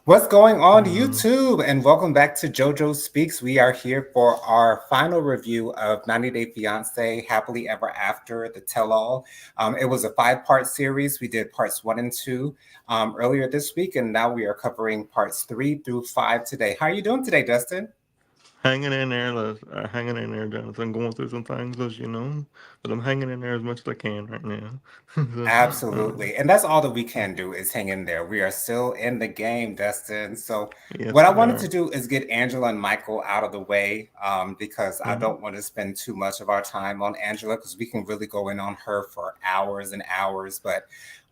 What's going on Um, YouTube? And welcome back to JoJo Speaks. We are here for our final review of 90 Day Fiance Happily Ever After, the tell all. It was a 5-part series. We did parts 1 and 2 earlier this week, and now we are covering parts 3 through 5 today. How are you doing today, Dustin? hanging in there, hanging in there, Jonathan. Going through some things, as you know, but I'm hanging in there as much as I can right now. So, Absolutely. And that's all that we can do is hang in there. We are still in the game, Dustin. So, yes, what I we wanted to are. do is get Angela and Michael out of the way because I Hmm. don't want to spend too much of our time on Angela because we can really go in on her for hours and hours. But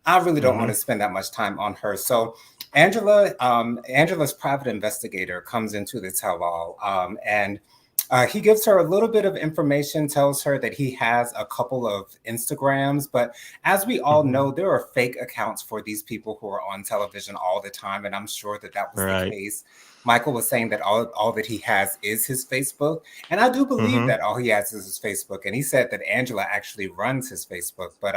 I really don't want Hmm. to spend that much time on her. So, Angela's private investigator comes into the tell all and he gives her a little bit of information, tells her that he has a couple of Instagrams, but as we all Hmm. know, there are fake accounts for these people who are on television all the time, and I'm sure that that was the Right. case. Michael was saying that all that he has is his Facebook, and I do believe Hmm. that all he has is his Facebook. And he said that Angela actually runs his Facebook, but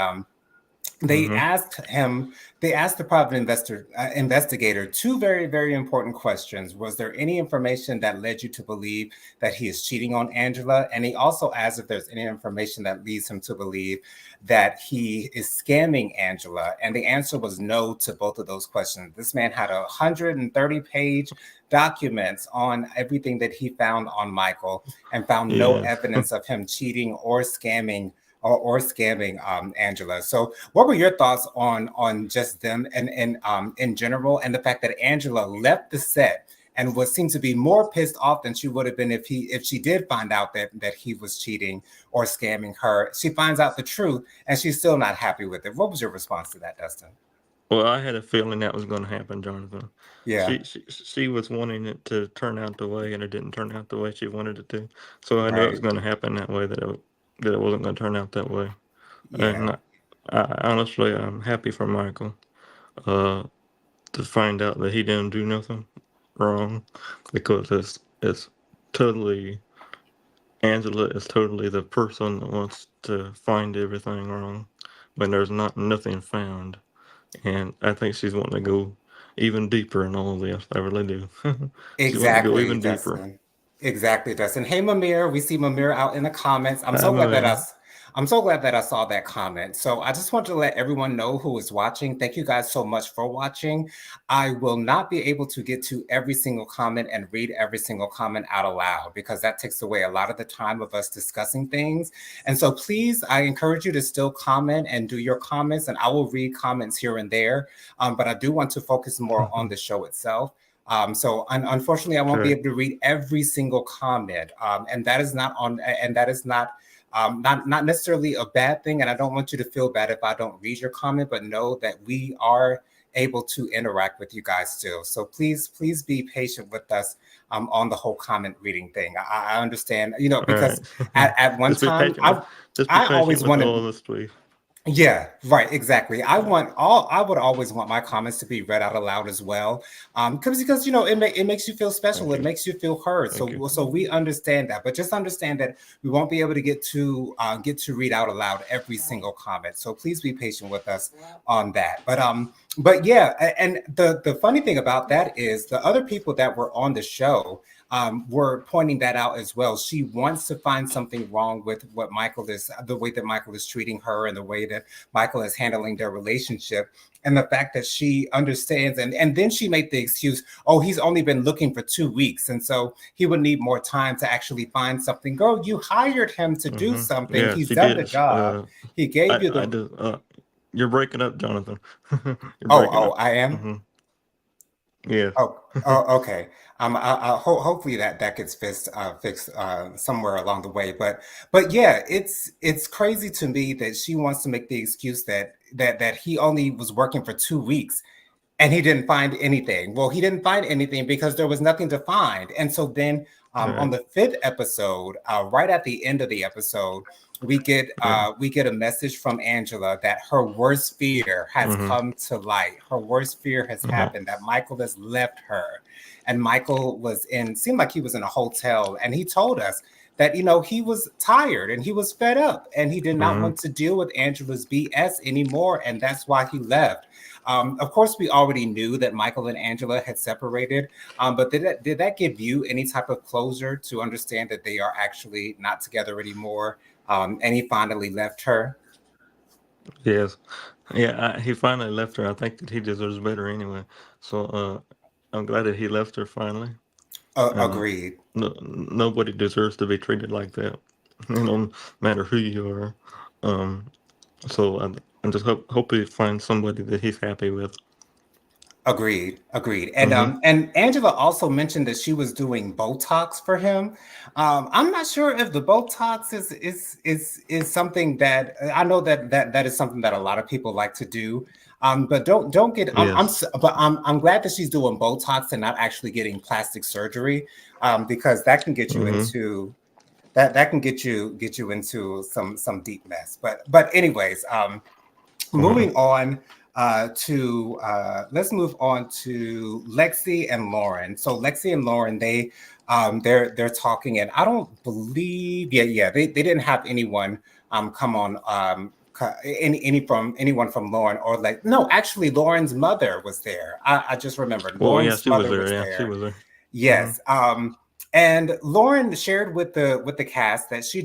they Hmm. asked him they asked the private investigator two very important questions. Was there any information that led you to believe that he is cheating on Angela? And he also asked if there's any information that leads him to believe that he is scamming Angela, and the answer was no to both of those questions. This man had 130-page documents on everything that he found on Michael and found no Yes. evidence of him cheating or scamming Angela. So, what were your thoughts on just them and in general, and the fact that Angela left the set and was seemed to be more pissed off than she would have been if she did find out that he was cheating or scamming her? She finds out the truth and she's still not happy with it. What was your response to that, Dustin? Well, I had a feeling that was going to happen, Jonathan. Yeah, She was wanting it to turn out the way, and it didn't turn out the way she wanted it to. So I knew it was right. going to happen that way. That it wasn't going to turn out that way. And Yeah, I honestly, I'm happy for Michael. Uh, to find out that he didn't do nothing wrong, because it's totally Angela is totally the person that wants to find everything wrong when there's not nothing found, and I think she's wanting to go even deeper in all of this. I really do. She wanting to go exactly, even deeper. Dustin. Exactly, Dustin. Hey, Mamir. We see Mamir out in the comments. I'm a I'm so glad that I saw that comment. So I just want to let everyone know who is watching. Thank you guys so much for watching. I will not be able to get to every single comment and read every single comment out aloud because that takes away a lot of the time of us discussing things. And so please, I encourage you to still comment and do your comments, and I will read comments here and there. But I do want to focus more on the show itself. Unfortunately, I won't be correct. able to read every single comment, and that is not on, and that is not necessarily a bad thing. And I don't want you to feel bad if I don't read your comment, but know that we are able to interact with you guys still. So please be patient with us on the whole comment reading thing. I understand, All right. because at one just be time patient with just be I patient always with wanted. all of this, please. Yeah, right, exactly. Uh, I would always want my comments to be read out aloud as well. Because it makes you feel special. thank It you. makes you feel heard. Thank you. So we understand that, but just understand that we won't be able to get to read out aloud every single comment. So please be patient with us on that. But yeah, and the funny thing about that is the other people that were on the show were pointing that out as well. She wants to find something wrong with the way that Michael is treating her, and the way that Michael is handling their relationship, and the fact that she understands. And then she made the excuse, oh, he's only been looking for 2 weeks, and so he would need more time to actually find something. Girl, you hired him to do Hmm. something. Yeah, He's she done the did. job. He gave you I the. do. You're breaking up, Jonathan. You're breaking Oh, up. I am. Hmm. Yes. Oh, okay. Hopefully that gets fixed somewhere along the way. But yeah, it's crazy to me that she wants to make the excuse that he only was working for 2 weeks and he didn't find anything. Well, he didn't find anything because there was nothing to find. And so then on Right. the fifth episode, right at the end of the episode, Right. we get a message from Angela that her worst fear has Hmm. come to light. Her worst fear has Hmm. happened, that Michael has left her. And Michael seemed like he was in a hotel, and he told us that he was tired and he was fed up and he did not Mhm. want to deal with Angela's BS anymore, and that's why he left. Of course, we already knew that Michael and Angela had separated, but did that give you any type of closure to understand that they are actually not together anymore? And he finally left her. Yes. Yeah, he finally left her. I think that he deserves better anyway. So I'm glad that he left her finally. And Agreed. nobody deserves to be treated like that. No matter who you are. Um, so I just hope he finds somebody that he's happy with. Agreed, agreed. Mm-hmm. And Angela also mentioned that she was doing Botox for him. I'm not sure if the Botox is something that I know that is something that a lot of people like to do. But don't get Yes. but I'm glad that she's doing Botox and not actually getting plastic surgery, because that can get you Mm-hmm. into that can get you into some deep mess. But anyways, Mm-hmm. moving on to let's move on to Lexi and Lauren. So Lexi and Lauren, they're talking, and I don't believe, yeah, they didn't have anyone come on, anyone from Lauren, or like, no, actually Lauren's mother was there. I just remembered Well, yeah, Lauren's she was mother there. was Yeah, she there. was there. Mm-hmm. Yes. And Lauren shared with the cast that she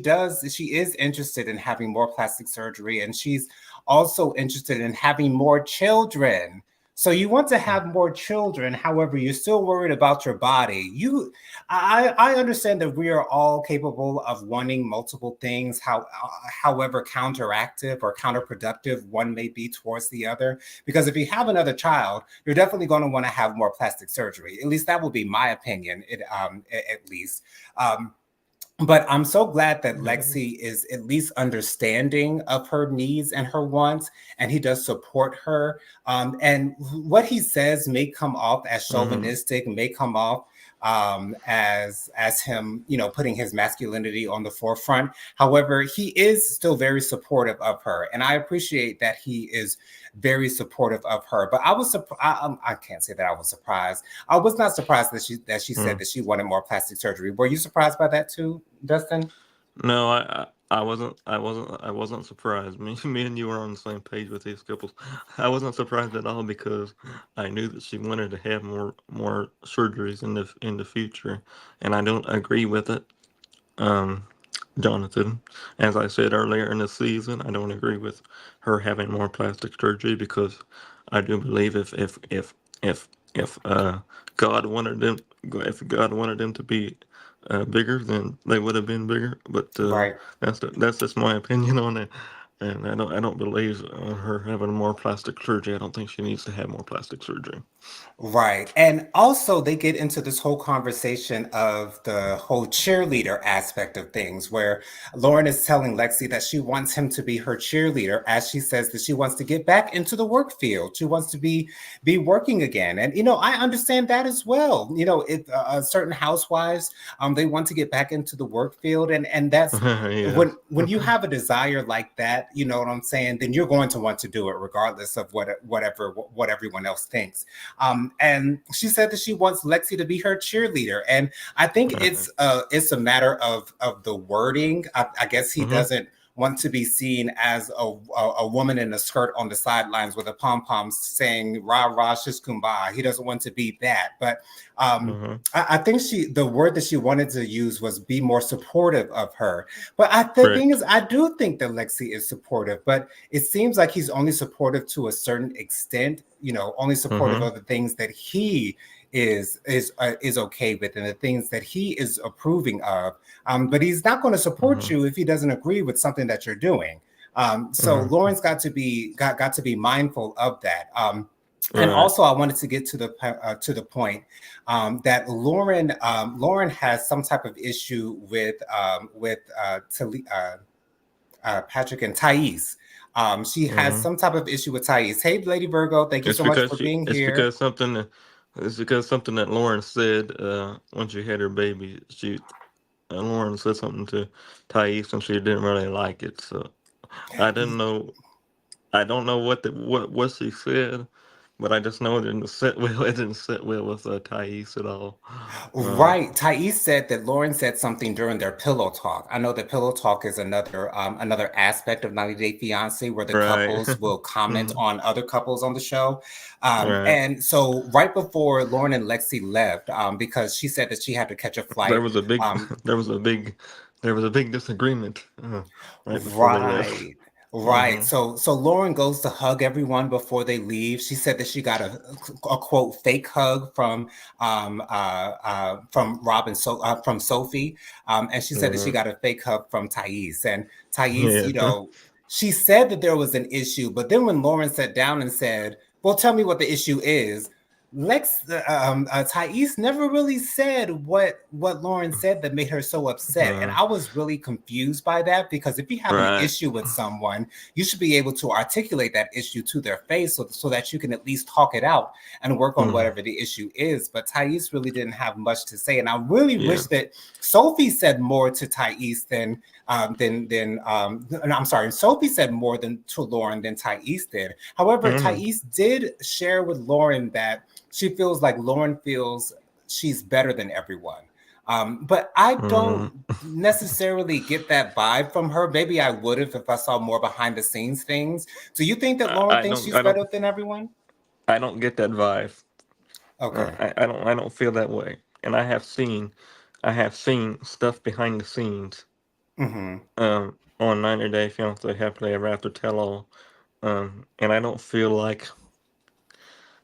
is interested in having more plastic surgery, and she's also interested in having more children. So you want to have more children, however, you're still worried about your body. I understand that we are all capable of wanting multiple things, however counteractive or counterproductive one may be towards the other. Because if you have another child, you're definitely going to want to have more plastic surgery. At least that will be my opinion. At least. Um, but I'm so glad that Lexi is at least understanding of her needs and her wants, and he does support her. And what he says may come off as Mm-hmm. chauvinistic, may come off as him, putting his masculinity on the forefront. However, he is still very supportive of her, and I appreciate that he is very supportive of her. But I was surprised. I can't say that I was surprised. I was not surprised that she said Mm. that she wanted more plastic surgery. Were you surprised by that too, Dustin? No, I wasn't surprised. Me and you were on the same page with these couples. I wasn't surprised at all because I knew that she wanted to have more surgeries in the future, and I don't agree with it. Um, Jonathan, as I said earlier in the season, I don't agree with her having more plastic surgery because I do believe if if God wanted them if God wanted them to be bigger, then they would have been bigger. But Right. that's just my opinion on it. And I don't believe her having more plastic surgery. I don't think she needs to have more plastic surgery. Right. And also, they get into this whole conversation of the whole cheerleader aspect of things, where Lauren is telling Lexi that she wants him to be her cheerleader, as she says that she wants to get back into the work field. She wants to be working again. And, I understand that as well. If certain housewives, they want to get back into the work field. And that's Yes. when you have a desire like that, you know what I'm saying, then you're going to want to do it regardless of what everyone else thinks. And she said that she wants Lexi to be her cheerleader, and I think it's a matter of the wording. I guess he Mm-hmm. doesn't want to be seen as a woman in a skirt on the sidelines with a pom pom saying "rah rah shish kumbaya." He doesn't want to be that, but Mm-hmm. I think the word that she wanted to use was be more supportive of her. But the thing Correct. is, I do think that Lexi is supportive, but it seems like he's only supportive to a certain extent. Only supportive Mm-hmm. of the things that he is okay with and the things that he is approving of. But he's not going to support Mm-hmm. you if he doesn't agree with something that you're doing. So Mm-hmm. Lauren's got to be mindful of that. And Right. also, I wanted to get to the point that Lauren has some type of issue with Patrick and Thais. She has Mm-hmm. some type of issue with Thais. Hey, Lady Virgo, thank you It's so much because for she. being It's here. because something. It's because something that Lauren said when she had her baby. Lauren said something to Thais and she didn't really like it. So I didn't know. I don't know what she said, but I just know it didn't sit well. It didn't sit well with Thais at all. Um, Right. Thais said that Lauren said something during their pillow talk. I know that pillow talk is another aspect of 90 Day Fiance where the right. couples will comment Mhm. on other couples on the show. Right. And so right before Lauren and Lexi left, because she said that she had to catch a There flight. was a big, um, there was a big, there was a big disagreement right before they left. Right. Right. Hmm. So Lauren goes to hug everyone before they leave. She said that she got a quote fake hug from Robin from Sophie. And she said that she Uh, got a fake hug from Thais. And Thais, yeah. she said that there was an issue, but then when Lauren sat down and said, "Well, tell me what the issue is," Thais never really said what Lauren said that made her so upset, and Uh, I was really confused by that because if you have an right. issue with someone, you should be able to articulate that issue to their face so that you can at least talk it out and work on Mm, whatever the issue is. But Thais really didn't have much to say, and I really yeah. wish that Sophie said more to Thais than no, I'm sorry, Sophie said more than to Lauren than Thais did. However, Mm, Thais did share with Lauren that she feels like Lauren feels she's better than everyone. But I mm. don't necessarily get that vibe from her. Maybe I would have if I saw more behind the scenes things. Do you think that Lauren I thinks don't. she's better than everyone? I don't get that vibe. Okay. I don't feel that way. And I have seen stuff behind the scenes. Mm-hmm. On 90 Day Fiance Happily Ever After Tell All. And I don't feel like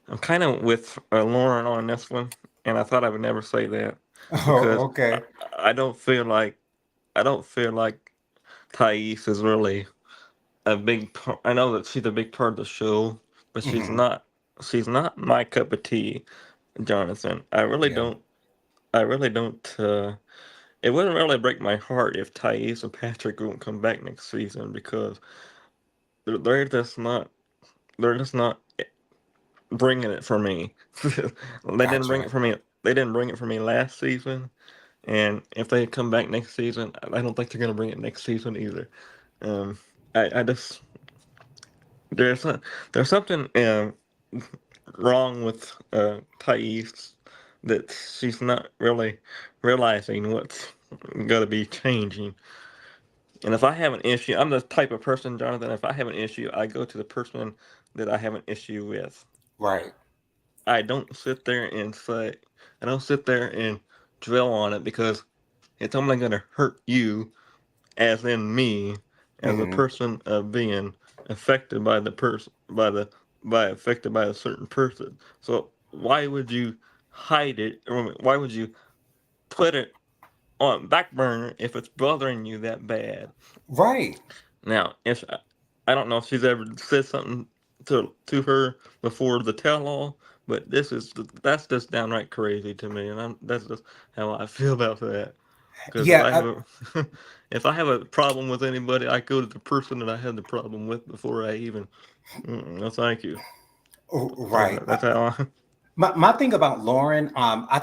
I'm kind of with Lauren on this one. And I thought I would never say that Oh, because okay. I don't feel like I don't feel like Thais is really a big part. I know that she's a big part of the show, but Mm-hmm. she's not my cup of tea, Jonathan. Yeah. I really don't. It wouldn't really break my heart if Thais and Patrick won't come back next season because they're just not. They're just not bringing it for me. They didn't bring it Gotcha. for me. They didn't bring it for me last season, and if they come back next season, I don't think they're gonna bring it next season either. Um, I just there's a, there's something wrong with Thais that she's not really realizing what's going to be changing. And if I have an issue, I'm the type of person, Jonathan. If I have an issue, I go to the person that I have an issue with. Right. I don't sit there and say, I don't sit there and dwell on it because it's only going to hurt you, as in me, as a Mm-hmm. person of being affected by the person, by affected by a certain person. So why would you hide it, or why would you put it on back burner if it's bothering you that bad? Right. Now, if I don't know if she's ever said something to her before the tell all, but that's just downright crazy to me, and that's just how I feel about that. Because if Yeah. I have a if I have a problem with anybody, I go to the person that I had the problem with before I even. No, thank you. Right. That's how I. My thing about Lauren, I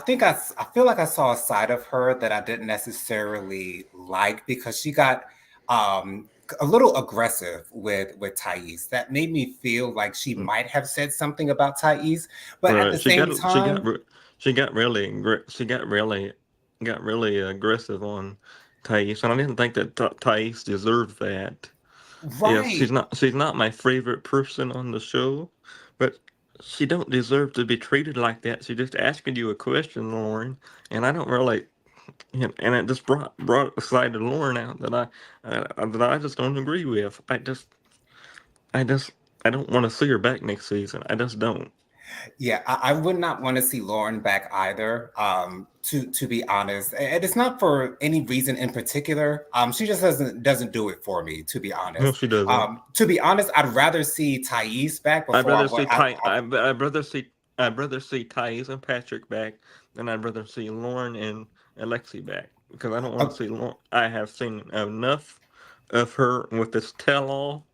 feel like I saw a side of her that I didn't necessarily like because she got a little aggressive with Thais. That made me feel like she might have said something about Thais, but at the Right. same time, She got really got really aggressive on Thais, and I didn't think that Thais deserved that. Yes, right. she's not my favorite person on the show, but she don't deserve to be treated like that. She just asking you a question, Lauren, and I don't really, and it just brought a side of Lauren out that I just don't agree with. I just I don't want to see her back next season. I just don't. Yeah, I would not want to see Lauren back either. To be honest, and it's not for any reason in particular. She just doesn't do it for me. To be No, honest, she doesn't. I'd rather see Thais back I'd before rather see I'd rather see Thais and Patrick back than I'd rather see Lauren and Alexi back because I don't want I, to see Lauren. I have seen enough of her with this tell-all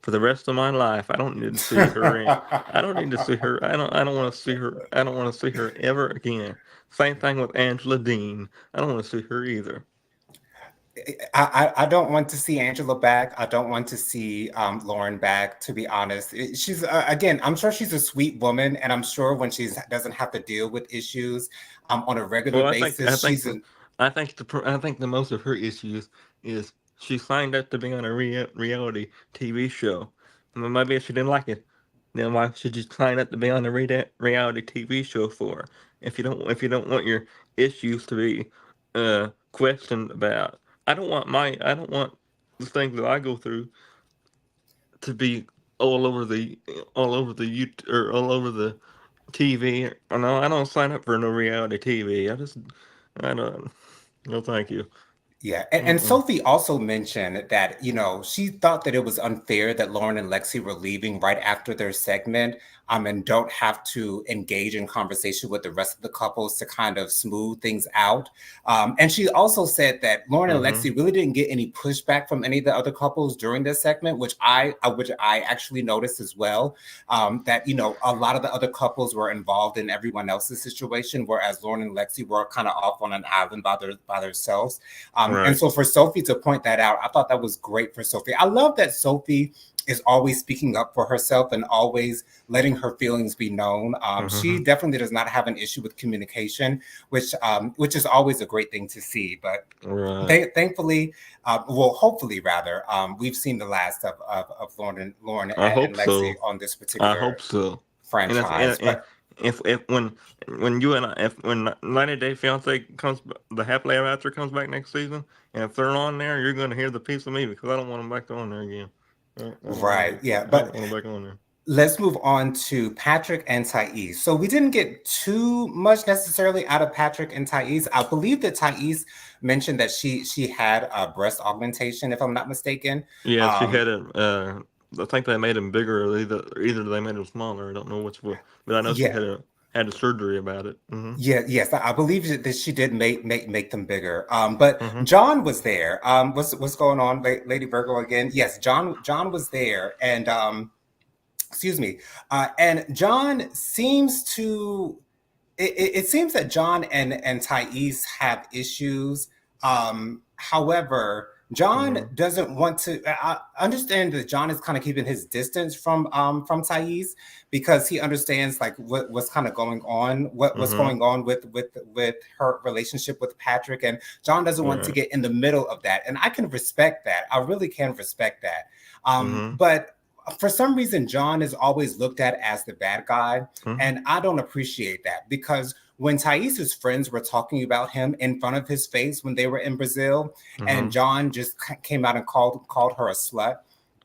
for the rest of my life. I don't need to see her. I don't need to see her. I don't want to see her. I don't want to see her ever again. Same thing with Angela Dean. I don't want to see her either. I don't want to see Angela back. I don't want to see Lauren back. To be honest, she's again. I'm sure she's a sweet woman, and I'm sure when she doesn't have to deal with issues on a regular Well, I think I basis, think she's the a I think I think the most of her issues is she signed up to be on a reality TV show. Well, maybe if she didn't like it, then why should you sign up to be on a reality TV show for? If you don't want your issues to be questioned about, I don't want the things that I go through to be all over the YouTube or all over the TV. No, I don't sign up for no reality TV. I don't. No, thank you. Yeah, and Mm-mm. Sophie also mentioned that, she thought that it was unfair that Lauren and Lexi were leaving right after their segment, and don't have to engage in conversation with the rest of the couples to kind of smooth things out. And she also said that Lauren and Mm-hmm. Lexi really didn't get any pushback from any of the other couples during this segment, which I actually noticed as well. That a lot of the other couples were involved in everyone else's situation, whereas Lauren and Lexi were kind of off on an island by themselves. And Right. so for Sophie to point that out, I thought that was great for Sophie. I love that Sophie is always speaking up for herself and always letting her feelings be known. She Mm-hmm. definitely does not have an issue with communication, which is always a great thing to see. But Right. thankfully, well, hopefully rather, we've seen the last of Lauren I and hope Lexi so. on this I particular hope so. And franchise. But if when you and I if when 90 Day Fiance the happily ever after comes back next season, and if they're on there, you're going to hear the piece of me because I don't want them back on there again. right, yeah, I don't but want them back on there. let's move on to Patrick and Thais. So we didn't get too much necessarily out of Patrick and Thais. I believe that Thais mentioned that she had a breast augmentation, if I'm not mistaken. Yeah, she Um, had it. I think they made him bigger, or either they made him smaller. I don't know which one, but I know she yeah, had a surgery about it. yes, I believe that she did make them bigger. But Mm-hmm. John was there. What's going on, Lady Virgo again? Yes, John was there, and excuse me, and John seems to it seems that John and Thais have issues. However, John Mm-hmm. doesn't want to. I understand that John is kind of keeping his distance from Thais because he understands like what's kind of going on, what's Mm-hmm. going on with her relationship with Patrick, and John doesn't want to Right. get in the middle of that, and I can respect that. I really can respect that. Mm-hmm. But for some reason, John is always looked at as the bad guy. Mm-hmm. And I don't appreciate that because when Thais's friends were talking about him in front of his face when they were in Brazil, and Mm-hmm. John just came out and called her a slut.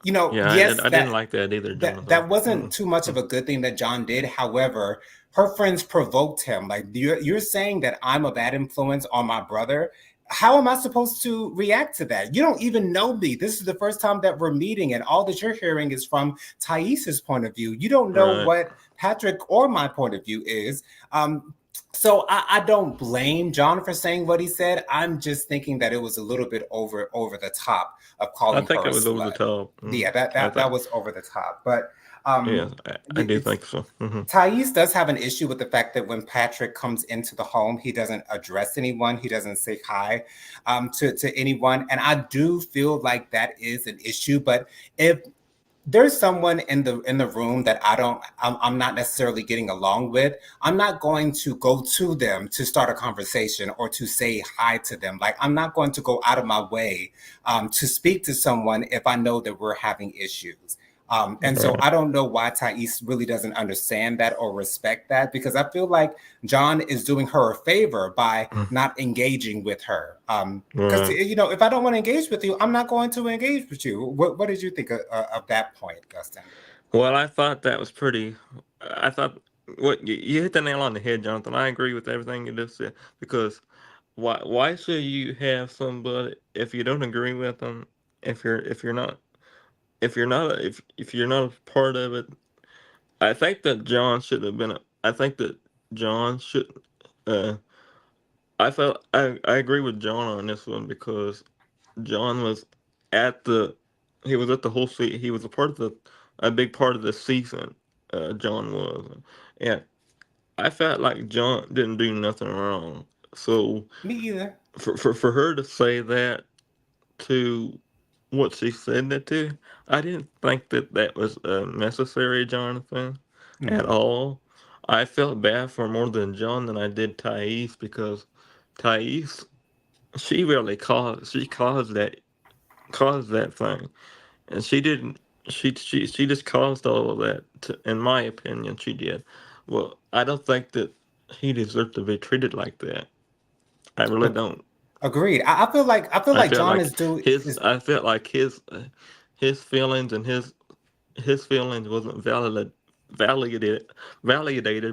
Yeah, Yes, I didn't like that either, Jonathan. that wasn't too much of Mm-mm. a good thing that John did. However, her friends provoked him. Like you're saying that I'm a bad influence on my brother. How am I supposed to react to that? You don't even know me. This is the first time that we're meeting, and all that you're hearing is from Thais's point of view. You don't know Right. what Patrick or my point of view is. So I don't blame John for saying what he said. I'm just thinking that it was a little bit over the top of I calling think her a it was over the slut. top. Yeah, I that think. was over the top. But Yeah, I do it's think so. Mm-hmm. Thais does have an issue with the fact that when Patrick comes into the home, he doesn't address anyone. He doesn't say hi to anyone, and I do feel like that is an issue. But if there's someone in the room that I'm not necessarily getting along with, I'm not going to go to them to start a conversation or to say hi to them. Like I'm not going to go out of my way to speak to someone if I know that we're having issues. And so Right. I don't know why Thais really doesn't understand that or respect that because I feel like John is doing her a favor by not engaging with her. Because Right. if I don't want to engage with you, I'm not going to engage with you. What did you think of that point, Dustin? Well, I thought that was pretty. I thought what you hit the nail on the head, Jonathan. I agree with everything you just said because why should you have somebody if you don't agree with them if you're not if you're not a part of it. I think that John should have been. I think that John should. Uh, I agree with John on this one because John was at the he was at the whole he was a part of a big part of the season. John was, and I felt like John didn't do nothing wrong. So Me either. for her to say that. to what she said that to, I didn't think that that was necessary, Jonathan, at Mhm. all. I felt bad for more than John than I did Thais because Thais, she really caused that thing, and she didn't. She just caused all of that. In my opinion, she did. Well, I don't think that he deserved to be treated like that. I really Ag- don't. Agreed. I feel I like felt John like is doing his. is. I felt like his feelings and his feelings wasn't validated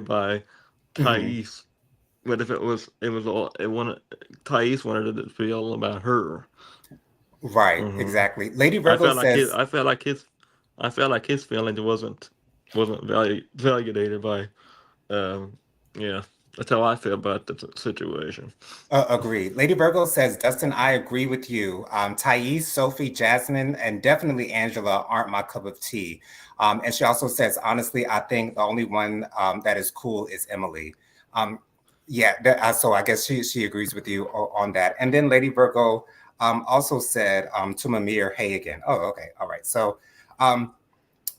by Mhm. Thais. But if it was all it wanted. Thais wanted it to be all about her. Right, Hmm. exactly. Lady I Virgo felt like his. says, I felt like his. I felt like his feelings wasn't validated by. Um, yeah, that's how I feel about the situation. agreed. Lady Virgo says, Dustin, I agree with you. Thais, Sophie, Jasmine, and definitely Angela aren't my cup of tea. And she also says, honestly, I think the only one that is cool is Emily. Um, yeah, so I guess she agrees with you on that. And then Lady Virgo also said to Mamir, hey again. Oh, okay. All right. Um,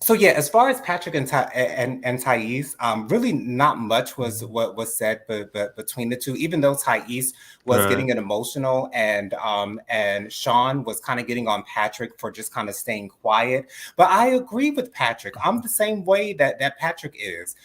so yeah, as far as Patrick and Thais, really not much was what was said, but between the two, even though Thais was Right. getting an emotional and Sean was kind of getting on Patrick for just kind of staying quiet. But I agree with Patrick. I'm the same way that Patrick is.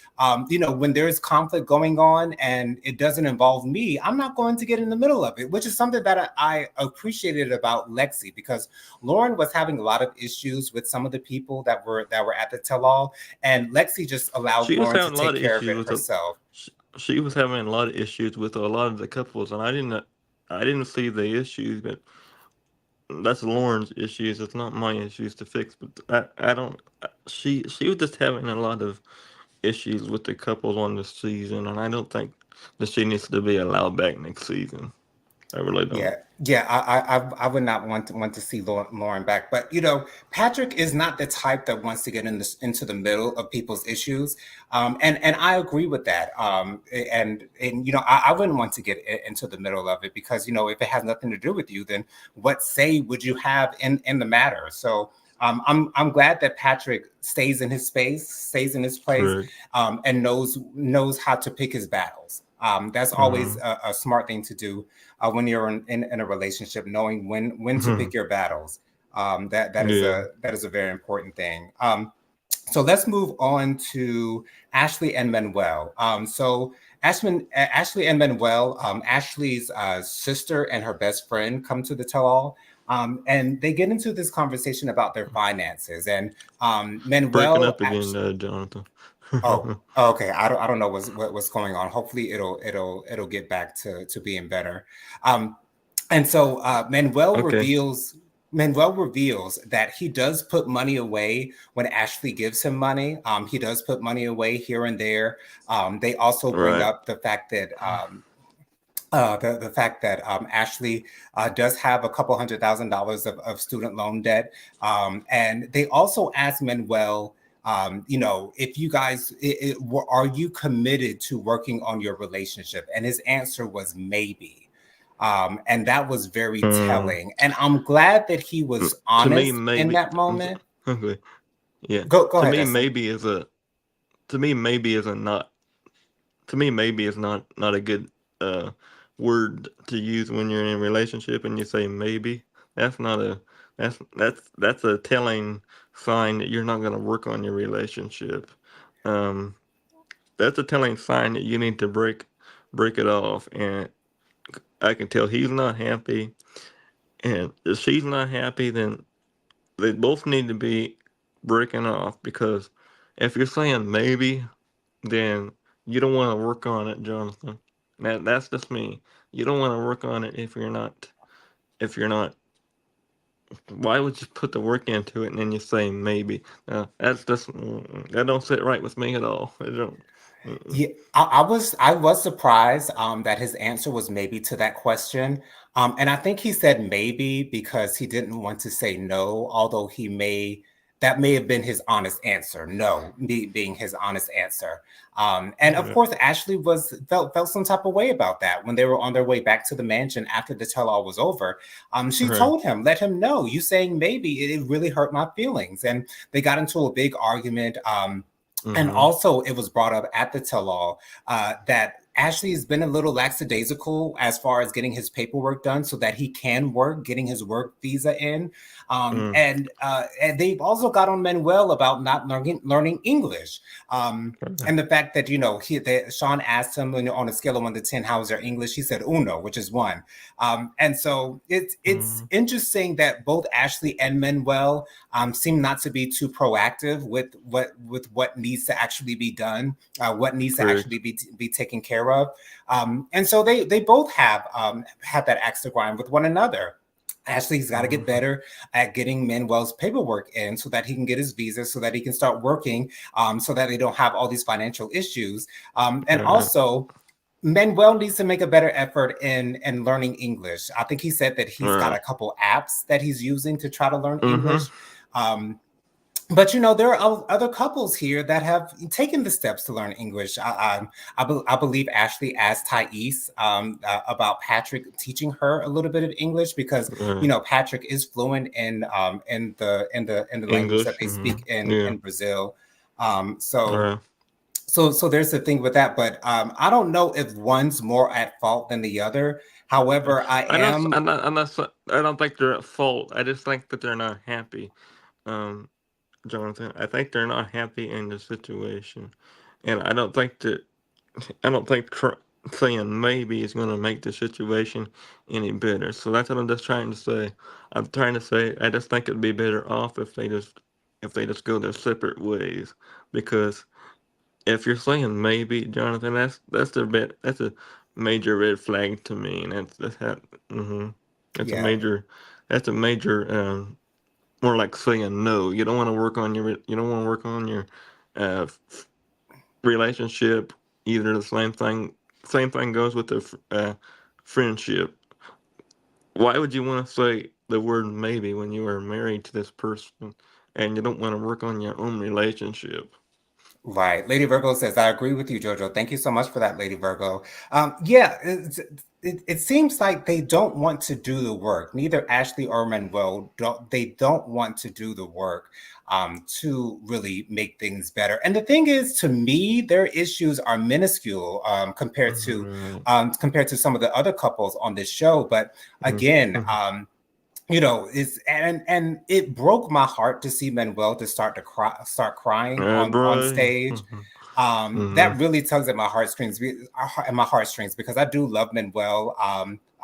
You know, when there's conflict going on and it doesn't involve me, I'm not going to get in the middle of it, which is something that I appreciated about Lexi because Lauren was having a lot of issues with some of the people that were at the tell-all, and Lexi just allowed She was Lauren to having a lot take of care of issues it with a, herself. sh- she was having a lot of issues with a lot of the couples, and I didn't see the issues, but that's Lauren's issues. It's not my issues to fix. But I don't. She was just having a lot of issues with the couples on this season, and I don't think that she needs to be allowed back next season. I really don't. Yeah, yeah, I would not want to see Lauren back, but you know, Patrick is not the type that wants to get into the middle of people's issues, and I agree with that. And you know, I wouldn't want to get into the middle of it because you know, if it has nothing to do with you, then what say would you have in the matter? So. I'm glad that Patrick stays in his space, stays in his place, Right. and knows how to pick his battles. That's always Uh-huh. a smart thing to do when you're in a relationship, knowing when to pick your battles. Yeah. That is a very important thing. So let's move on to Ashley and Manuel. Ashley and Manuel, Ashley's sister and her best friend come to the tell-all, and they get into this conversation about their finances. And Breaking Manuel up again, actually, Jonathan. okay. I don't know what's going on. Hopefully, it'll get back to being better. Um, and so Okay. Manuel reveals that he does put money away when Ashley gives him money. He does put money away here and there. They also bring Right. up the fact that the fact that Ashley does have a couple $100,000 of student loan debt, and they also asked Manuel, you know, if you guys, are you committed to working on your relationship? And his answer was maybe. And that was very Um, telling. And I'm glad that he was to me, honest in maybe. that moment. Okay. Yeah. Go To ahead, me, Dustin. maybe is a. To me, maybe is a not. To me, maybe is not a good uh word to use when you're in a relationship and you say maybe. That's not a. That's a telling sign that you're not going to work on your relationship. Um, that's a telling sign that you need to break it off. And I can tell he's not happy, and if she's not happy, then they both need to be breaking off because if you're saying maybe, then you don't want to work on it, Jonathan. That's just me. You don't want to work on it if you're not. Why would you put the work into it and then you say maybe? That's just that don't sit right with me at all. It don't. Mm-mm. Yeah, I was surprised that his answer was maybe to that question, and I think he said maybe because he didn't want to say no, although he may That may have been his honest answer. No, being his honest answer. And of Yeah. course, Ashley felt some type of way about that when they were on their way back to the mansion after the tell-all was over. She Right. told him, let him know, you saying maybe it really hurt my feelings. And they got into a big argument. And Mm-hmm. also, it was brought up at the tell-all that Ashley has been a little lackadaisical as far as getting his paperwork done so that he can work, getting his work visa in. Mm. And they've also got on Manuel about not learning English. Okay. And the fact that, Sean asked him, on a scale of 1 to 10, how is your English? He said uno, which is one. And so it's Mm. interesting that both Ashley and Manuel seem not to be too proactive with what needs to actually be done, what needs to Correct. actually be taken care of. And so they both have that axe to grind with one another. Ashley's got to get Mm-hmm. better at getting Manuel's paperwork in so that he can get his visa, so that he can start working, so that they don't have all these financial issues. And Right. also, Manuel needs to make a better effort in learning English. I think he said that he's got Right. a couple apps that he's using to try to learn Mm-hmm. English. Um, but there are other couples here that have taken the steps to learn English. I believe Ashley asked Thais about Patrick teaching her a little bit of English because Right. Patrick is fluent in the language that English. they Mm-hmm. speak in Yeah. Brazil. So Right. so there's the thing with that. But I don't know if one's more at fault than the other. However, I I don't. am. I don't think they're at fault. I just think that they're not happy. Um, Jonathan. I think they're not happy in the situation, and I don't think saying maybe is going to make the situation any better. So that's what I'm just trying to say. I'm trying to say I just think it'd be better off if they just go their separate ways. Because if you're saying maybe, Jonathan, that's a major red flag to me, and mm-hmm. that's a Yeah. major that's a major more like saying no. You don't want to work on your uh, relationship. Either the same thing goes with the friendship. Why would you want to say the word maybe when you are married to this person and you don't want to work on your own relationship? Right. Lady Virgo says, I agree with you, Jojo. Thank you so much for that, Lady Virgo. Yeah, it seems like they don't want to do the work. Neither Ashley or Manuel don't want to do the work to really make things better. And the thing is, to me, their issues are minuscule Right. compared to some of the other couples on this show. But again, Mm-hmm. it's and it broke my heart to see Manuel to start crying on Boy. stage. Mm-hmm. That really tugs at my heartstrings because I do love Manuel.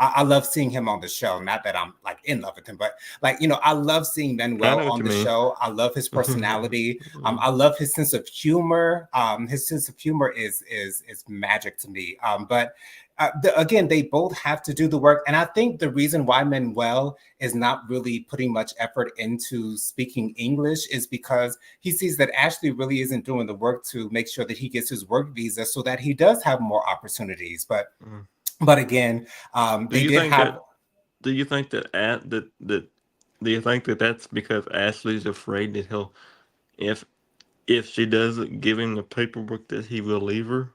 I love seeing him on the show. Not that I'm like in love with him, but I love seeing I Manuel know what on you the mean. show. I love his personality. I love his sense of humor. His sense of humor is magic to me. But again, they both have to do the work, and I think the reason why Manuel is not really putting much effort into speaking English is because he sees that Ashley really isn't doing the work to make sure that he gets his work visa so that he does have more opportunities. But again, Do they you did think have. that? Do you think that Do you think that that's because Ashley's afraid that if if she doesn't give him the paperwork, that he will leave her?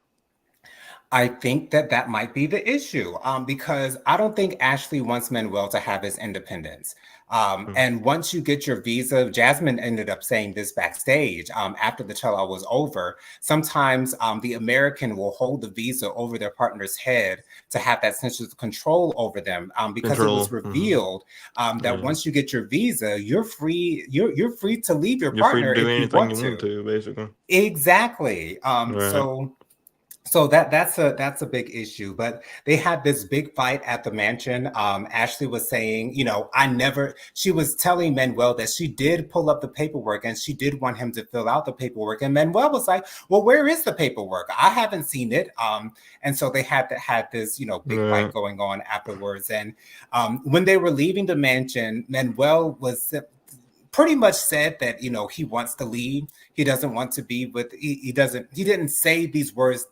I think that that might be the issue because I don't think Ashley wants Manuel to have his independence. Mm. And once you get your visa, Jasmine ended up saying this backstage after the tell-all was over. Sometimes the American will hold the visa over their partner's head to have that sense of control over them because it was Control. Mm-hmm. revealed that Yeah. once you get your visa, you're free. You're free to leave your You're free to partner do if you anything want you want to. to, basically. Exactly. Right. So that's a big issue. But they had this big fight at the mansion. Ashley was saying, she was telling Manuel that she did pull up the paperwork and she did want him to fill out the paperwork. And Manuel was like, well, where is the paperwork? I haven't seen it. And so they had this, big fight Right. going on afterwards. And when they were leaving the mansion, Manuel was pretty much said that he wants to leave. He doesn't want to be with. He didn't say these words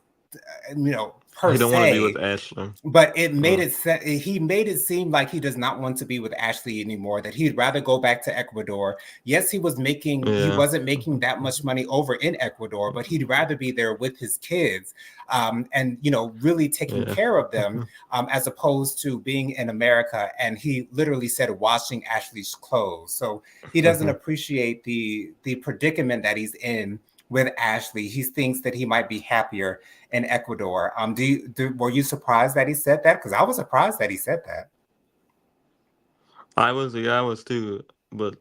per He don't want to be with se, Ashley. but it made Mm, it he made it seem like he does not want to be with Ashley anymore, that he'd rather go back to Ecuador. Yes, he yeah. wasn't making that much money over in Ecuador, but he'd rather be there with his kids, and really taking Yeah. care of them, as opposed to being in America. And he literally said washing Ashley's clothes. So he doesn't appreciate the predicament that he's in with Ashley. He thinks that he might be happier in Ecuador. Were you surprised that he said that? Because I was surprised that he said that. Yeah, I was too, but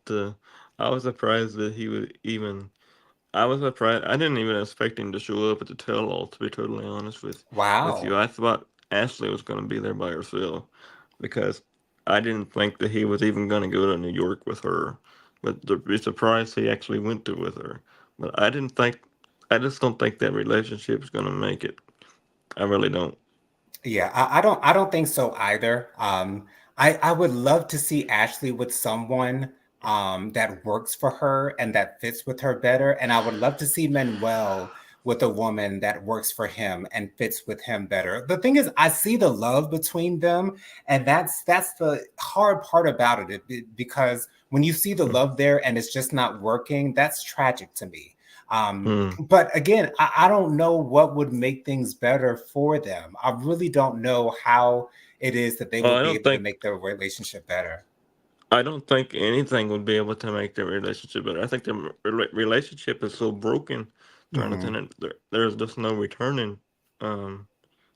I was surprised that he would even. I was surprised. I didn't even expect him to show up at the tell-all. To be totally honest with you, Wow. I thought Ashley was going to be there by herself because I didn't think that he was even going to go to New York with her. But to be surprised he actually went to with her. But I didn't think. I just don't think that relationship is going to make it. I really don't. Yeah, I don't think so either. I would love to see Ashley with someone that works for her and that fits with her better. And I would love to see Manuel with a woman that works for him and fits with him better. The thing is, I see the love between them, and that's the hard part about it, because when you see the Mm. love there and it's just not working, that's tragic to me. Mm. But again, I don't know what would make things better for them. I really don't know how it is that they Well, would be able to make their relationship better. I don't think anything would be able to make their relationship better. I think the relationship is so broken, Jonathan, Hmm. and there's just no returning. Um,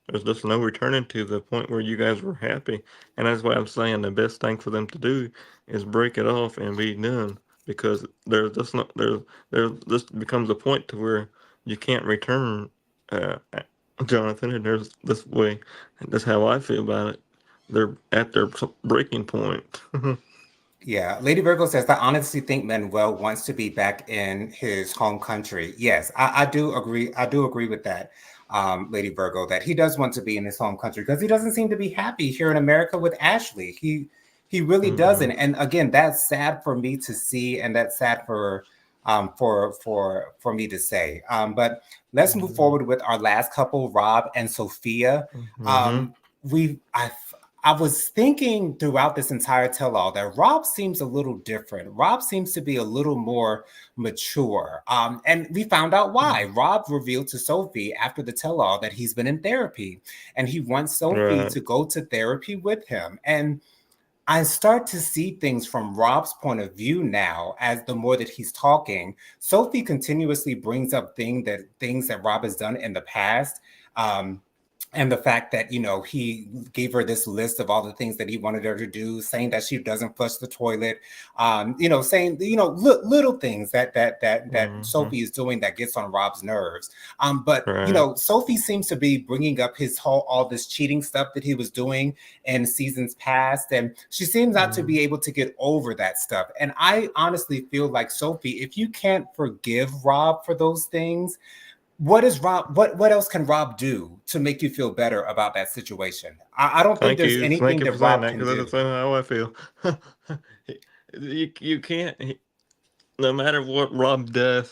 there's just no returning to the point where you guys were happy, and that's why I'm saying the best thing for them to do is break it off and be done, because there's just not there just becomes a point to where you can't return, uh, Jonathan, and there's this way. That's how I feel about it. They're at their breaking point. Yeah, Lady Virgo says, I honestly think Manuel wants to be back in his home country. Yes, I do agree. I do agree with that, Lady Virgo, that he does want to be in his home country because he doesn't seem to be happy here in America with Ashley. He really Hmm. doesn't. And again, that's sad for me to see, and that's sad for me to say. But let's move forward with our last couple, Rob and Sophia. Hmm. Um, we I was thinking throughout this entire tell all that Rob seems a little different. Rob seems to be a little more mature. And we found out why. Rob revealed to Sophie after the tell all that he's been in therapy and he wants Sophie Right. to go to therapy with him. And I start to see things from Rob's point of view now as the more that he's talking. Sophie continuously brings up things that Rob has done in the past. Um, and the fact that he gave her this list of all the things that he wanted her to do, saying that she doesn't flush the toilet, saying little things that Hmm. Sophie is doing that gets on Rob's nerves. But Right. Sophie seems to be bringing up his whole all this cheating stuff that he was doing in seasons past, and she seems not to Mm. be able to get over that stuff. And I honestly feel like, Sophie, if you can't forgive Rob for those things, what else can Rob do to make you feel better about that situation? I don't think Thank there's you. Thank anything you that for saying Rob that can because do. that's the same how I feel. You can't. No matter what Rob does,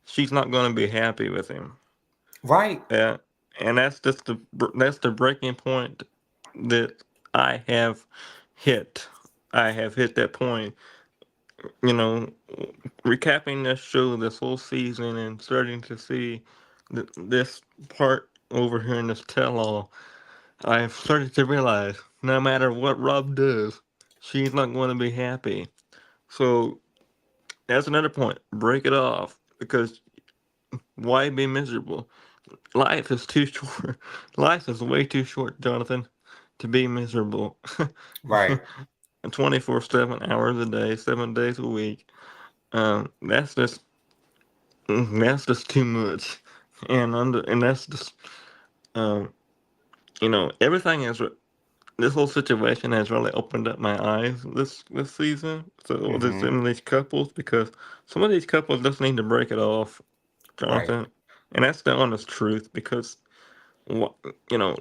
she's not going to be happy with him. Right. Yeah, and that's the breaking point that I have hit. I have hit that point. You know, recapping this show, this whole season, and starting to see this part over here in this tell-all. I've started to realize no matter what Rob does, she's not going to be happy. So that's another point. Break it off because why be miserable? Life is too short. Life is way too short, Jonathan, to be miserable. Right. 24/7 hours a day, 7 days a week. That's just too much, and that's just um, everything is this whole situation has really opened up my eyes this season. So this Hmm. in these couples because some of these couples just need to break it off, Right. Jonathan, and that's the honest truth. Because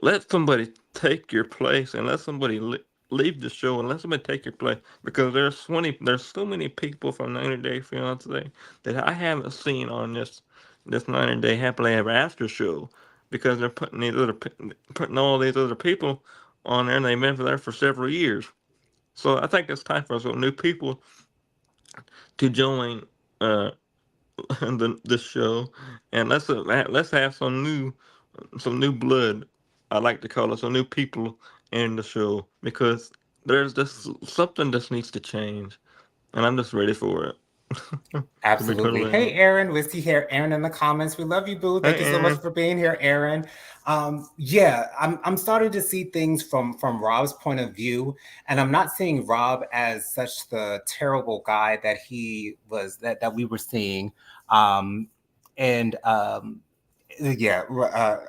let somebody take your place and let somebody leave the show and let somebody take your place because there's so many people from 90 Day Fiance that I haven't seen on this 90 Day Happily Ever After show. because they're putting all these other people on there, and they've been there for several years. So I think it's time for some new people to join uh, this show, and let's have some new blood. I like to call it some new people in the show because there's just something that needs to change, and I'm just ready for it. To be Absolutely. totally Hey, honest. Aaron, we see here Aaron in the comments. We love you, boo. Thank Hey, you so much Aaron. for being here, Aaron. Yeah, I'm starting to see things from Rob's point of view, and I'm not seeing Rob as such the terrible guy that he was that we were seeing. Um, and Yeah,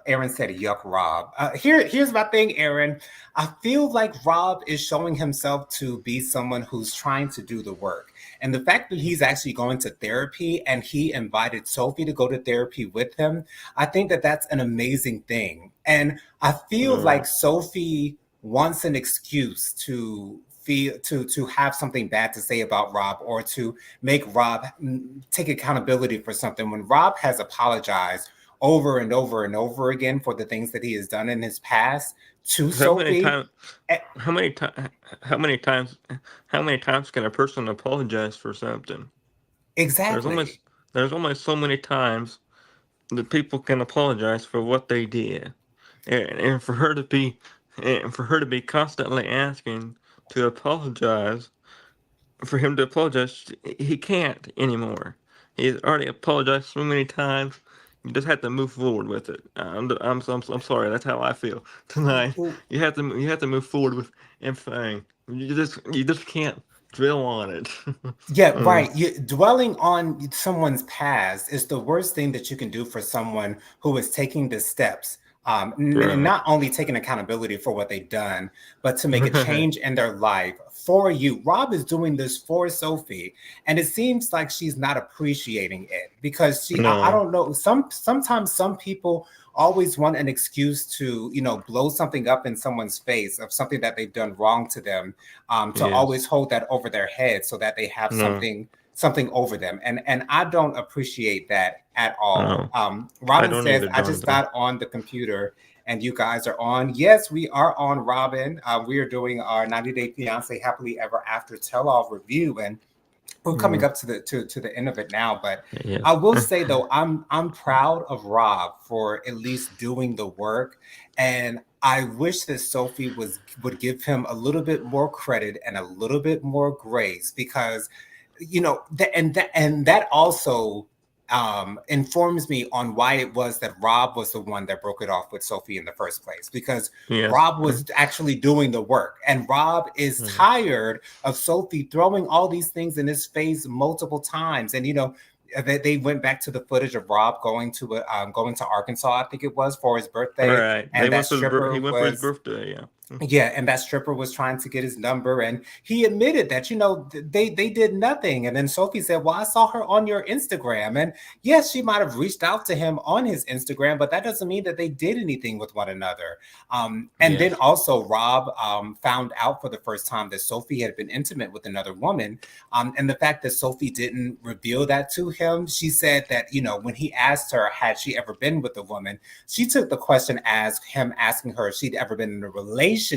Aaron said, "Yuck, Rob." Here's my thing, Aaron. I feel like Rob is showing himself to be someone who's trying to do the work, and the fact that he's actually going to therapy and he invited Sophie to go to therapy with him, I think that that's an amazing thing. And I feel Uh, like Sophie wants an excuse to feel to have something bad to say about Rob or to make Rob take accountability for something when Rob has apologized over and over and over again for the things that he has done in his past to how many Sophie. times? Eh, How many times? How many times? How many times can a person apologize for something? There's almost exactly. there's almost so many times that people can apologize for what they did, and for her to be constantly asking to apologize, for him to apologize, he can't anymore. He's already apologized so many times. You just have to move forward with it. I'm sorry. That's how I feel tonight. You have to move forward with everything. You just can't drill on it. Yeah, uh, right. Dwelling on someone's past is the worst thing that you can do for someone who is taking the steps, and right. not only taking accountability for what they've done, but to make a change in their life for you. Rob is doing this for Sophie, and it seems like she's not appreciating it because I No. don't know. Sometimes some people always want an excuse to blow something up in someone's face of something that they've done wrong to them, to always Yes. hold that over their head so that they have No. something over them, and I don't appreciate that at all. No. I Robin don't says, either, I just Jonathan. got on the computer and you guys are on. Yes, we are on, Robin. We are doing our 90-day fiance happily ever after tell-all review, and we're coming Mm, up to the end of it now. But I yes. will say though, I'm proud of Rob for at least doing the work, and I wish that Sophie would give him a little bit more credit and a little bit more grace, because that also informs me on why it was that Rob was the one that broke it off with Sophie in the first place, because Yes. Rob was actually doing the work, and Rob is Mm, tired of Sophie throwing all these things in his face multiple times. And they went back to the footage of Rob going to Arkansas, I think it was, for his birthday, right. They and that went for he stripper went for his was birthday. Yeah. yeah, and that stripper was trying to get his number, and he admitted that they did nothing. And then Sophie said, "Well, I saw her on your Instagram," and yes, she might have reached out to him on his Instagram, but that doesn't mean that they did anything with one another. And then Yes. also Rob found out for the first time that Sophie had been intimate with another woman, and the fact that Sophie didn't reveal that to him, she said that when he asked her had she ever been with a woman, she took the question as him asking her if she'd ever been in a relationship,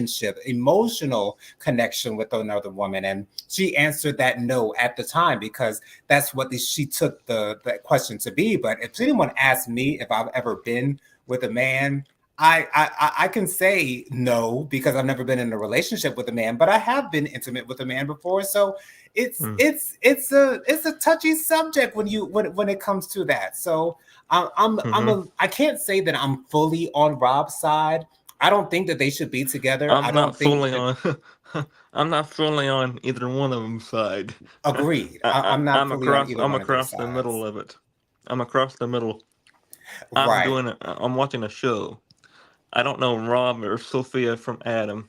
emotional connection with another woman. And she answered that no at the time, because that's what she took the question to be. But if anyone asked me if I've ever been with a man, I can say no, because I've never been in a relationship with a man, but I have been intimate with a man before. So it's Mm, it's it's a touchy subject when it comes to that. So hmm I can't say that I'm fully on Rob's side. I don't think that they should be together. I I'm not don't think fully that. on. I'm not fully on either one of them side. Agreed. I'm not I'm fully on across. either I'm one of their across the middle sides. of it. I'm across the middle. Right. I'm watching a show. I don't know Rob or Sophia from Adam.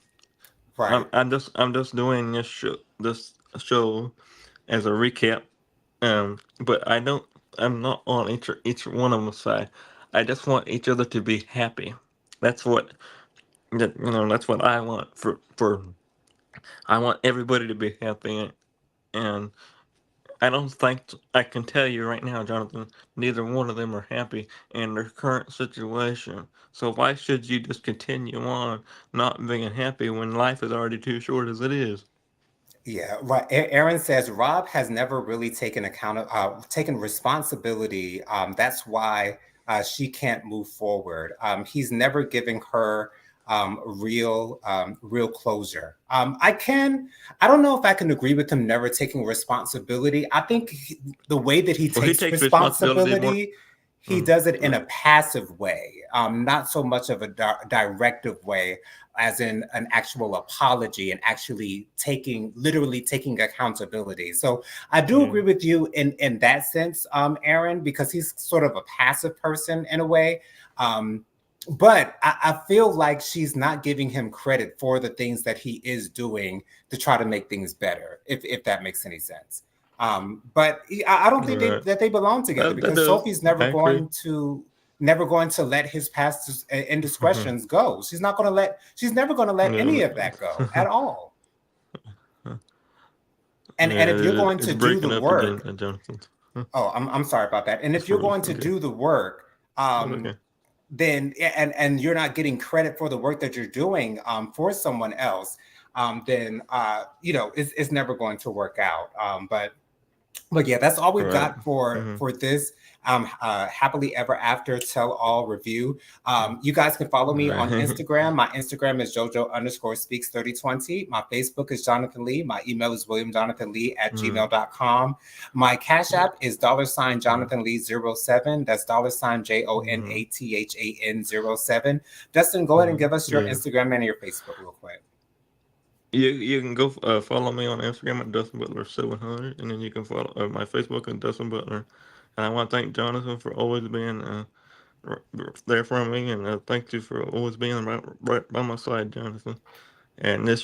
Right. I'm just doing this show as a recap. But I don't. I'm not on each one of them side. I just want each other to be happy. That's what That's what I want for. I want everybody to be happy, and I don't think I can tell you right now, Jonathan. Neither one of them are happy in their current situation. So why should you just continue on not being happy when life is already too short as it is? Yeah, right. Aaron says Rob has never really taken responsibility. That's why she can't move forward. He's never giving her real closure. I don't know if I can agree with him never taking responsibility. I think the way that he Well, he takes takes responsibility more. responsibility, he does it in Right. a passive way, not so much of a directive way, as in an actual apology and actually literally taking accountability. So I do Yeah. agree with you in that sense, Aaron, because he's sort of a passive person in a way. But I feel like she's not giving him credit for the things that he is doing to try to make things better, if that makes any sense. But I don't think Right. that they belong together, That because does. Sophie's I agree. never going to let his past indiscretions go. She's never going to let Yeah. any of that go at all. And if you're Yeah, going it's to do the breaking up again, work, Jonathan. oh, I'm sorry about that. And It's if you're for going to okay. do the work, That's okay. then and you're not getting credit for the work that you're doing for someone else, then it's never going to work out. But yeah, that's all we've Right. got for Mm-hmm. this happily ever after tell all review. You guys can follow me on Right. Instagram. My Instagram is JoJo_speaks 3020. My Facebook is Jonathan Lee. My email is Mm. williamjonathanlee@gmail.com. My Cash Yeah. App is $ Mm. Jonathan Lee 07. That's Mm. $JONATHAN 07. Dustin, go ahead and Mm. give us your Yeah. Instagram and your Facebook real quick. You can go follow me on Instagram at Dustin Butler 700, and then you can follow my Facebook at Dustin Butler. And I want to thank Jonathan for always being there for me, and thank you for always being right by my side, Jonathan. And I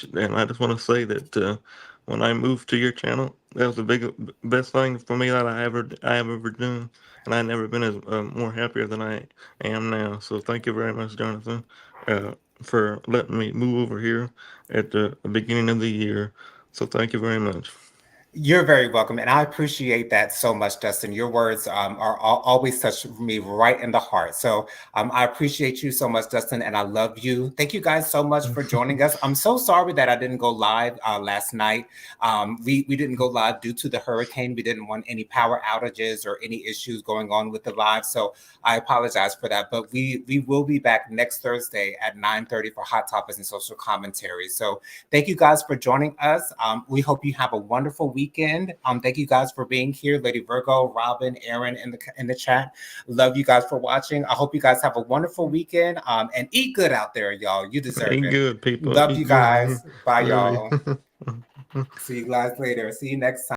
just want to say that when I moved to your channel, that was the best thing for me that I have ever done, and I've never been as more happier than I am now. So thank you very much, Jonathan, uh, for letting me move over here at the beginning of the year. So thank you very much. You're very welcome, and I appreciate that so much, Dustin. Your words always touch me right in the heart. So I appreciate you so much, Dustin, and I love you. Thank you guys so much for joining us. I'm so sorry that I didn't go live last night. We didn't go live due to the hurricane. We didn't want any power outages or any issues going on with the live, so I apologize for that. But we will be back next Thursday at 9:30 for Hot Topics and Social Commentary. So thank you guys for joining us. We hope you have a wonderful weekend. Thank you guys for being here, Lady Virgo, Robin, Aaron in the chat. Love you guys for watching. I hope you guys have a wonderful weekend. And eat good out there, y'all. You deserve Eat it. good, people. Love Eat you good. guys. Bye, Love y'all. you. See you guys later. See you next time.